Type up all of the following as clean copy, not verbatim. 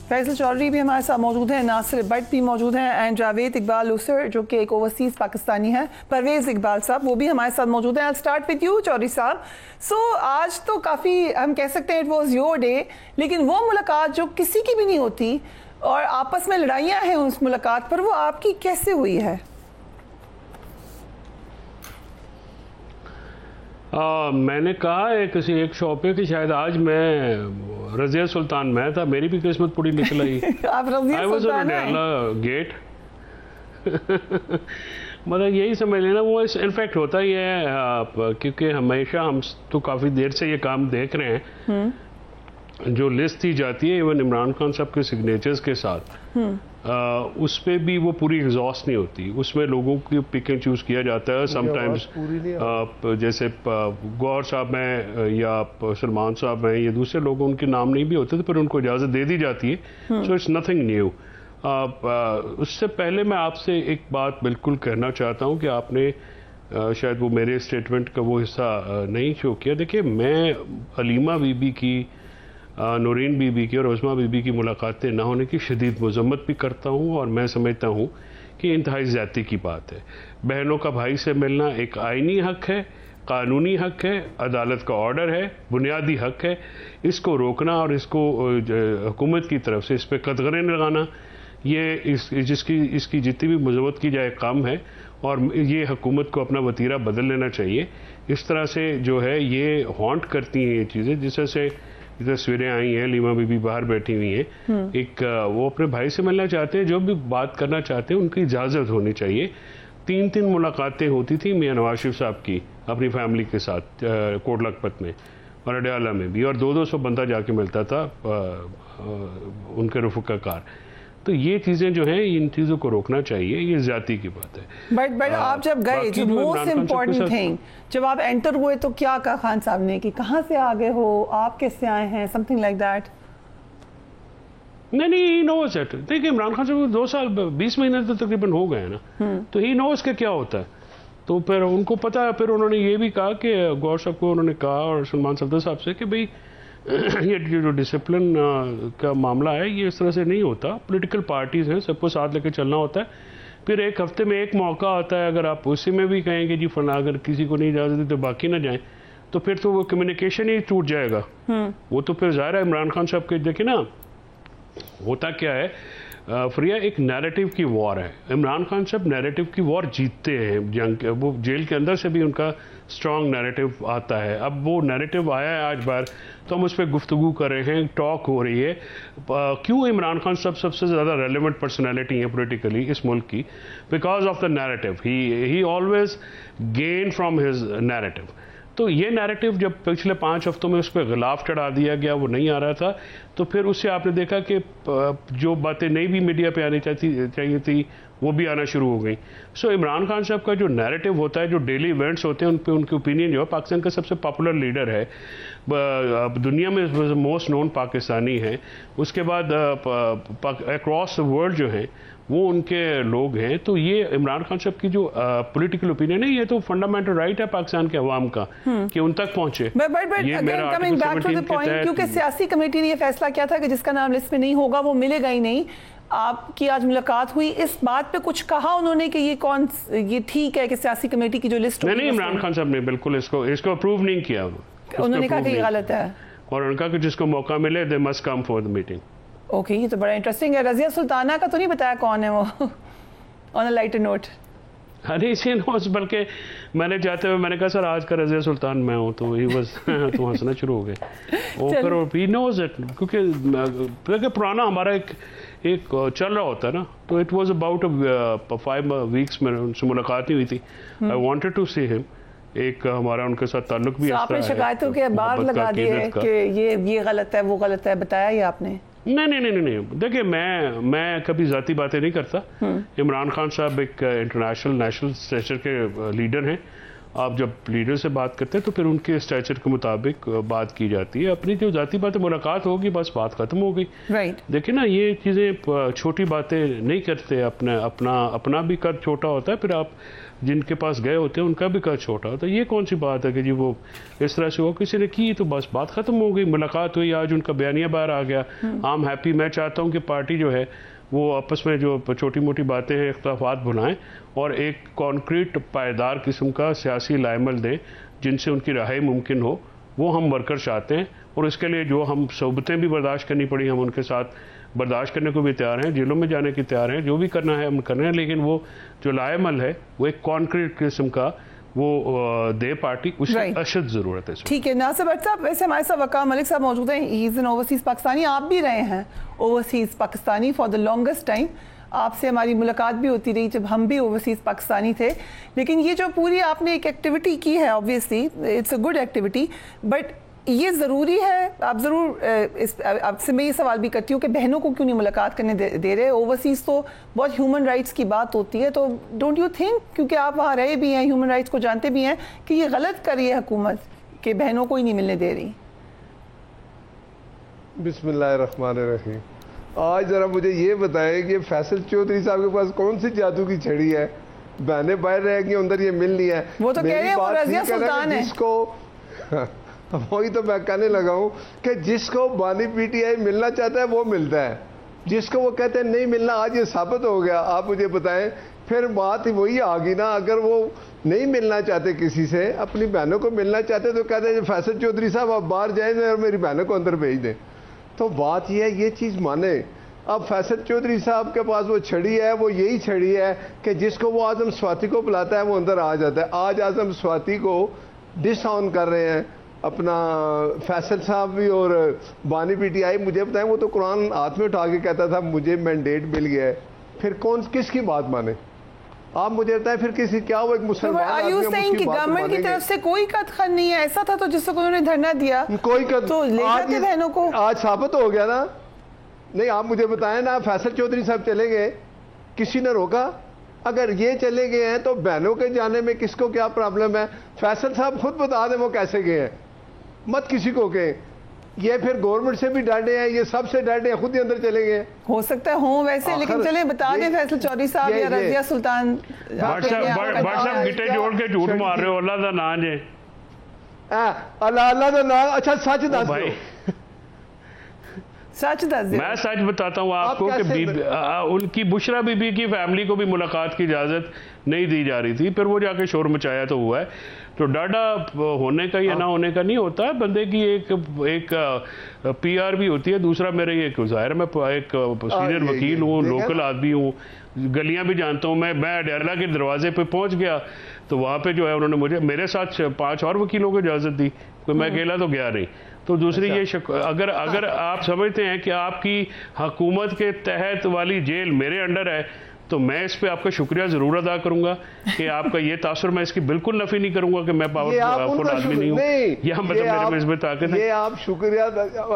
फैसल चौधरी भी हमारे साथ मौजूद हैं, नासिर भट्ट भी मौजूद हैं एंड जावेद इकबाल उसर जो कि एक ओवरसीज़ पाकिस्तानी है, परवेज़ इकबाल साहब वो भी हमारे साथ मौजूद हैं। I start with you Chaudhary साहब। सो आज तो काफ़ी हम कह सकते हैं इट वॉज योर डे, लेकिन वो मुलाकात जो किसी की भी नहीं होती और आपस में लड़ाइयाँ हैं उस मुलाकात पर, वो आपकी कैसे हुई है? मैंने कहा है किसी एक शो पे कि शायद आज मैं रज़िया सुल्तान मैं था, मेरी भी किस्मत पूरी निकल आई। आप रज़िया सुल्तान हैं? गेट मतलब यही समझ लेना, वो इनफैक्ट होता ही है क्योंकि हमेशा हम तो काफ़ी देर से ये काम देख रहे हैं। जो लिस्ट दी जाती है इवन इमरान खान साहब के सिग्नेचर्स के साथ, उस पर भी वो पूरी एग्जॉस्ट नहीं होती, उसमें लोगों की पिक एंड चूज किया जाता है। समटाइम्स जैसे गौर साहब हैं या सलमान साहब हैं, ये दूसरे लोग उनके नाम नहीं भी होते थे, पर उनको इजाज़त दे दी जाती है। So it's nothing new. उससे पहले मैं आपसे एक बात बिल्कुल कहना चाहता हूँ कि आपने शायद वो मेरे स्टेटमेंट का वो हिस्सा नहीं शो किया। देखिए, मैं हलीमा बीबी की, नूरीन बीबी की और उस्मा बीबी की मुलाकातें ना होने की शदीद मजम्मत भी करता हूँ और मैं समझता हूँ कि इंतहाई ज़्यादती की बात है। बहनों का भाई से मिलना एक आइनी हक है, कानूनी हक है, अदालत का ऑर्डर है, बुनियादी हक है। इसको रोकना और इसको हुकूमत की तरफ से इस पर कदगरें लगाना, ये इसकी जितनी भी मजम्मत की जाए कम है और ये हुकूमत को अपना वतीरा बदल लेना चाहिए। इस तरह से जो है ये हॉन्ट करती हैं ये चीज़ें, जिस से तस्वीरें आई हैं, लीमा बीबी बाहर बैठी हुई हैं, एक वो अपने भाई से मिलना चाहते हैं, जो भी बात करना चाहते हैं उनकी इजाज़त होनी चाहिए। 3 मुलाकातें होती थी मियां नवाज शरीफ साहब की अपनी फैमिली के साथ कोट लखपत में और अडयाला में भी, और 200 बंदा जाके मिलता था उनके रफुकाकार। तो ये चीज़ें जो हैं, इन चीज़ों को रोकना चाहिए, ये ज़्यादती की बात है। बट आप जब गए, जो मोस्ट इम्पोर्टेंट थिंग, जब आप एंटर हुए तो क्या कहा खान साहब ने कि कहाँ से आ गए हो, आप कैसे आए हैं, समथिंग लाइक दैट? नहीं, ही नोज इट। देखिए, इमरान खान साहब 2 साल 20 महीने तो तकरीबन हो गए हैं ना, तो ही नोज के क्या होता है, तो फिर उनको पता है। फिर उन्होंने ये भी कहा कि गौर साहब को उन्होंने कहा और सलमान सफदर साहब से कि भाई ये जो डिसिप्लिन का मामला है ये इस तरह से नहीं होता, पॉलिटिकल पार्टीज हैं, सबको साथ लेकर चलना होता है। फिर एक हफ्ते में एक मौका आता है, अगर आप उसी में भी कहें कि जी फला अगर किसी को नहीं इजाज़त दी तो बाकी ना जाएं, तो फिर तो वो कम्युनिकेशन ही टूट जाएगा। वो तो फिर ज़ाहिर है इमरान खान साहब के, देखिए ना होता क्या है फ्रिया, एक नैरेटिव की वॉर है। इमरान खान साहब नैरेटिव की वॉर जीतते हैं जंग, वो जेल के अंदर से भी उनका स्ट्रॉन्ग नैरेटिव आता है। अब वो नैरेटिव आया है आज बार, तो हम उस पर गुफ्तगू कर रहे हैं, टॉक हो रही है। क्यों इमरान खान साहब सबसे ज़्यादा रेलिवेंट पर्सनैलिटी है पोलिटिकली इस मुल्क की? Because of the narrative, he always gain from his narrative. तो ये नैरेटिव जब पिछले 5 हफ्तों में उस पर गिलाफ चढ़ा दिया गया, वो नहीं आ रहा था, तो फिर उससे आपने देखा कि जो बातें नहीं भी मीडिया पे आनी चाहिए थी वो भी आना शुरू हो गई। सो इमरान खान साहब का जो नैरेटिव होता है, जो डेली इवेंट्स होते हैं, उन पे उनके ओपिनियन जो है, पाकिस्तान का सबसे पॉपुलर लीडर है, दुनिया में मोस्ट नोन पाकिस्तानी है, उसके बाद अक्रॉस द वर्ल्ड जो है वो उनके लोग हैं। तो ये इमरान खान साहब की जो पॉलिटिकल ओपिनियन है, ये तो फंडामेंटल राइट है पाकिस्तान के अवाम का कि उन तक पहुंचे। क्योंकि सियासी कमेटी ने ये फैसला किया था कि जिसका नाम लिस्ट में नहीं होगा वो मिलेगा ही नहीं। आपकी आज मुलाकात हुई, इस बात पे कुछ कहा उन्होंने कि ये ठीक है कि सियासी कमेटी की जो लिस्ट? नहीं, इमरान खान साहब ने बिल्कुल इसको अप्रूव नहीं किया। उन्होंने कहा कि ये गलत है और उनका कि जिसको मौका मिले they must come for the meeting. Okay, ये तो बड़ा इंटरेस्टिंग है। रज़िया सुल्ताना का तो नहीं बताया कौन है वो ऑन अ लाइटर नोट? अरे इसी नोट, बल्कि मैंने जाते हुए मैंने कहा सर आज का रज़िया सुल्तान मैं हूँ, तो ही बस तो हंसना शुरू हो गए। और ही नोज इट, क्योंकि पुराना हमारा एक चल रहा होता है ना, तो इट वाज अबाउट 5 वीक्स में उनसे मुलाकात नहीं हुई थी। I wanted to see him, एक हमारा उनके साथ ताल्लुक भी। आपने शिकायतों के बाहर लगा दिए कि ये गलत है वो गलत है, बताया ये आपने? नहीं, देखिए मैं कभी जाती बातें नहीं करता। इमरान खान साहब एक इंटरनेशनल नेशनल स्टेचर के लीडर हैं आप जब लीडर से बात करते हैं तो फिर उनके स्ट्रक्चर के मुताबिक बात की जाती है। अपनी जो जाती बातें मुलाकात होगी, बस बात खत्म हो गई। राइट। देखिए ना, ये चीज़ें छोटी बातें नहीं करते। अपना भी कद छोटा होता है, फिर आप जिनके पास गए होते हैं उनका भी कद छोटा होता है। ये कौन सी बात है कि जी वो इस तरह से वो किसी ने की तो बस बात खत्म हो गई, मुलाकात हुई, आज उनका बयानिया बाहर आ गया, आम हैप्पी। मैं चाहता हूँ कि पार्टी जो है वो आपस में जो छोटी मोटी बातें हैं, इख्तलाफात भुलाएं और एक कॉन्क्रीट पायदार किस्म का सियासी लाइमल दें जिनसे उनकी रहाई मुमकिन हो। वो हम वर्कर चाहते हैं और इसके लिए जो हम सोबतें भी बर्दाश्त करनी पड़ी, हम उनके साथ बर्दाश्त करने को भी तैयार हैं, जेलों में जाने की तैयार हैं, जो भी करना है हम कर रहे हैं। लेकिन वो जो लाइमल है वो एक कॉन्क्रीट किस्म का वो दे पार्टी, उसकी अशद ज़रूरत है। ठीक है नासिर भट्ट साहब, वैसे हमारे साथ वक़ार मलिक साहब मौजूद हैं, he is an overseas Pakistani. आप भी रहे हैं overseas Pakistani for the longest time. आपसे हमारी मुलाकात भी होती रही जब हम भी ओवरसीज़ पाकिस्तानी थे। लेकिन ये जो पूरी आपने एक एक्टिविटी की है, obviously it's a good activity, but ये ज़रूरी है, आप ज़रूर आपसे मैं ये सवाल भी करती हूँ कि बहनों को क्यों नहीं मुलाकात करने दे रहे? ओवरसीज़ तो बहुत ह्यूमन राइट्स की बात होती है, तो डोंट यू थिंक, क्योंकि आप वहाँ रहे भी हैं, ह्यूमन राइट्स को जानते भी हैं, कि ये गलत कर रही है हुकूमत कि बहनों को ही नहीं मिलने दे रही? बिस्मिल्लाहिर्रहमानिर्रहीम। आज ज़रा मुझे ये बताएं कि फैसल चौधरी साहब के पास कौन सी जादू की छड़ी है? बहनें बाहर रहेंगी, अंदर ये मिल नहीं है। वो तो कह रहे हैं वो रज़िया सुल्तान है। जिसको वही तो मैं कहने लगा हूँ कि जिसको बानी पीटीआई मिलना चाहता है वो मिलता है, जिसको वो कहते हैं नहीं मिलना, आज ये साबित हो गया। आप मुझे बताएं, फिर बात वही आ गई ना, अगर वो नहीं मिलना चाहते किसी से, अपनी बहनों को मिलना चाहते तो कहते हैं फैसल चौधरी साहब आप बाहर जाए और मेरी बहनों को अंदर भेज दें। तो बात यह है, ये चीज़ माने। अब फैसल चौधरी साहब के पास वो छड़ी है, वो यही छड़ी है कि जिसको वो आजम स्वाति को बुलाता है वो अंदर आ जाता है। आज आजम स्वाति को डिस ऑन कर रहे हैं अपना फैसल साहब भी और बानी पीटीआई। मुझे बताएं, वो तो कुरान हाथ में उठा के कहता था मुझे मैंडेट मिल गया है, फिर कौन किसकी बात माने? आप मुझे बताएं फिर किसी क्या वो एक मुसलमान कि गवर्नमेंट की तरफ से कोई कदखत नहीं है? ऐसा था तो जिसको उन्होंने धरना दिया कोई तो ले जाते बहनों को। आज साबित हो गया ना। नहीं आप मुझे बताएं ना, फैसल चौधरी साहब चले गए, किसी ने रोका? अगर ये चले गए हैं तो बहनों के जाने में किसको क्या प्रॉब्लम है? फैसल साहब खुद बता दें वो कैसे गए हैं, मत किसी को कहें। ये फिर गवर्नमेंट से भी डांटे हैं, ये सबसे डांटे हैं, खुद ही अंदर चले गए। हो सकता है हो वैसे, लेकिन चले बता दें फैसल चौधरी साहब या रज़िया सुल्तान। व्हाट्सएप गिटे जोड़ के झूठ मार रहे हो, अल्लाह का नाम है। अल्लाह का नाम। अच्छा सच दस भाई, सच दस दे। मैं सच बताता हूँ आपको कि उनकी बुशरा बीबी की फैमिली को भी मुलाकात की इजाजत नहीं दी जा रही थी, फिर वो जाके शोर मचाया तो हुआ है। तो डाटा होने का या ना होने का नहीं होता है, बंदे की एक पीआर भी होती है। दूसरा मेरे ये ज़ाहिर मैं एक सीनियर वकील हूँ, लोकल आदमी हूँ, गलियां भी जानता हूँ। मैं अडयाला के दरवाजे पे पहुँच गया तो वहाँ पे जो है उन्होंने मेरे साथ 5 और वकीलों को इजाज़त दी, कोई मैं अकेला तो गया नहीं। तो दूसरी ये अगर आप समझते हैं कि आपकी हुकूमत के तहत वाली जेल मेरे अंडर है तो मैं इस पे आपका शुक्रिया जरूर अदा करूंगा कि आपका ये तासुर, मैं इसकी बिल्कुल नफी नहीं करूंगा कि मैं पावरफुल आदमी नहीं हूँ। यहाँ मतलब मेरे में इसमें ताकत है। ये आप शुक्रिया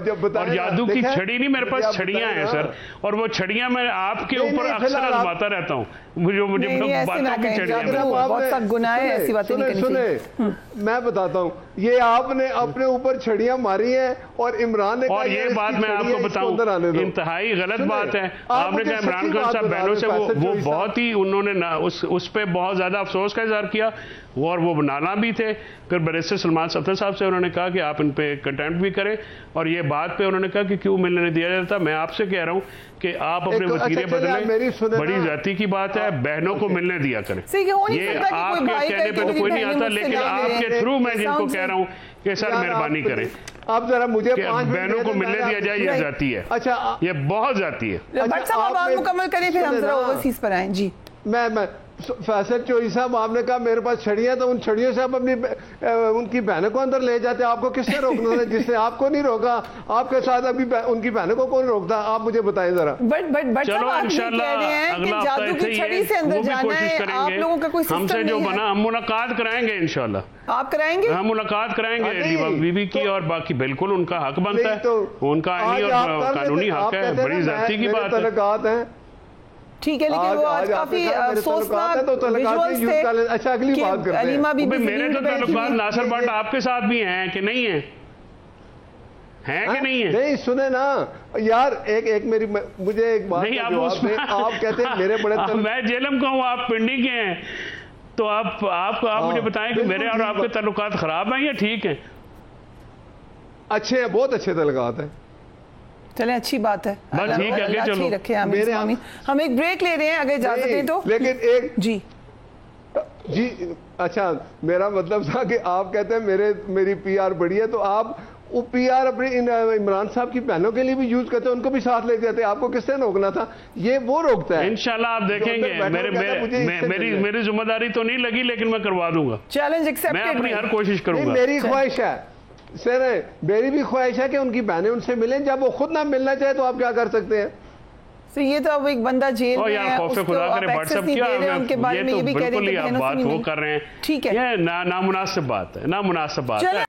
जब बताएं। और जादू की छड़ी नहीं, मेरे पास छड़ियां हैं सर, और वो छड़ियां मैं आपके ऊपर अक्सर आजमाता रहता हूँ। मुझे बातों की छड़ियां। सुने मैं बताता हूँ, ये आपने अपने ऊपर छड़ियां मारी हैं और इमरान ने, और ये बात मैं आपको बताऊं इंतहाई गलत बात है। आपने कहा इमरान खान साहब बहनों से वो बहुत ही उन्होंने उस पर बहुत ज्यादा अफसोस का इजहार किया और वो नाला भी थे। फिर बैरिस्टर सलमान सत्तर साहब से उन्होंने कहा कि आप इन पे कंटेम्प्ट भी करें, और ये बात पे उन्होंने कहा कि क्यों मिलने नहीं दिया जाता। मैं आपसे कह रहा हूं कि आप अपने वतीरे बदलें, बड़ी जाति की बात है, बहनों को मिलने दिया करें। ये आपके कहने पे तो कोई नहीं आता, लेकिन आपके थ्रू मैं जिनको कह रहा हूँ कि सर मेहरबानी करें, आप जरा मुझे बहनों को मिलने दिया जाए। ये जाती है, अच्छा ये बहुत जाती है। भट्ट साहब आप मुकम्मल करें, फिर हम जरा ओवरसीज पर आएं। जी मैं फैसल चौधरी साहब, आपने कहा मेरे पास छड़ियां, तो उन छड़ियों से आप अपनी उनकी बहनों को अंदर ले जाते। आपको किसने रोकना था? जिसने आपको नहीं रोका, आपके साथ अभी उनकी बहनों को कौन रोकता? आप मुझे बताएं जरा। बट चलो इंशाल्लाह जादू की छड़ी से अंदर जाना है, आप लोगों का कोई हमसे जो बना, हम मुलाकात कराएंगे इंशाल्लाह। आप कराएंगे? हम मुलाकात कराएंगे बीबी की, और बाकी बिल्कुल उनका हक बनता है, उनका आईनी और कानूनी हक है। बड़ी जाती की बात है। ठीक है, लेकिन वो आज काफी अफसोसनाक विजुअल्स थे। अच्छा, अगली बात करते हैं। अलीमा बीबी मेरे तो ताल्लुकात नासिर भट्ट आपके साथ भी हैं कि नहीं है? कि नहीं है? नहीं, सुने ना यार, एक मेरी मुझे एक बात नहीं, आप कहते हैं मेरे बड़े मैं जेलम का हूँ, आप पिंडी के हैं, तो आप मुझे बताएं कि मेरे और आपके ताल्लुकात खराब हैं या ठीक हैं? अच्छे हैं, बहुत अच्छे ताल्लुकात हैं। चलें, अच्छी बात है, बस ठीक है, आगे चलो। रखे हम एक ब्रेक ले रहे हैं, अगर इजाजत दें तो। लेकिन एक जी, अच्छा, मेरा मतलब था कि आप कहते हैं मेरी पीआर बड़ी है, तो आप वो पीआर अपने इमरान साहब की बहनों के लिए भी यूज करते हैं, उनको भी साथ ले जाते हैं। आपको किसने रोकना था? ये वो रोकता है। इंशाल्लाह आप देखेंगे। मेरी जिम्मेदारी तो नहीं लगी, लेकिन मैं करवा दूंगा। Challenge accepted. मैं अपनी हर कोशिश करूंगा। मेरी ख्वाहिश है सर, मेरी भी ख्वाहिश है कि उनकी बहनें उनसे मिलें। जब वो खुद ना मिलना चाहे तो आप क्या कर सकते हैं? तो ये तो अब एक बंदा जेल में है, उसको खुदा करे व्हाट्सएप किया, उनके बारे में ये भी कह रहे हैं, बात वो कर रहे हैं, ठीक है, ये नामुनासिब बात है, नामुनासिब बात है।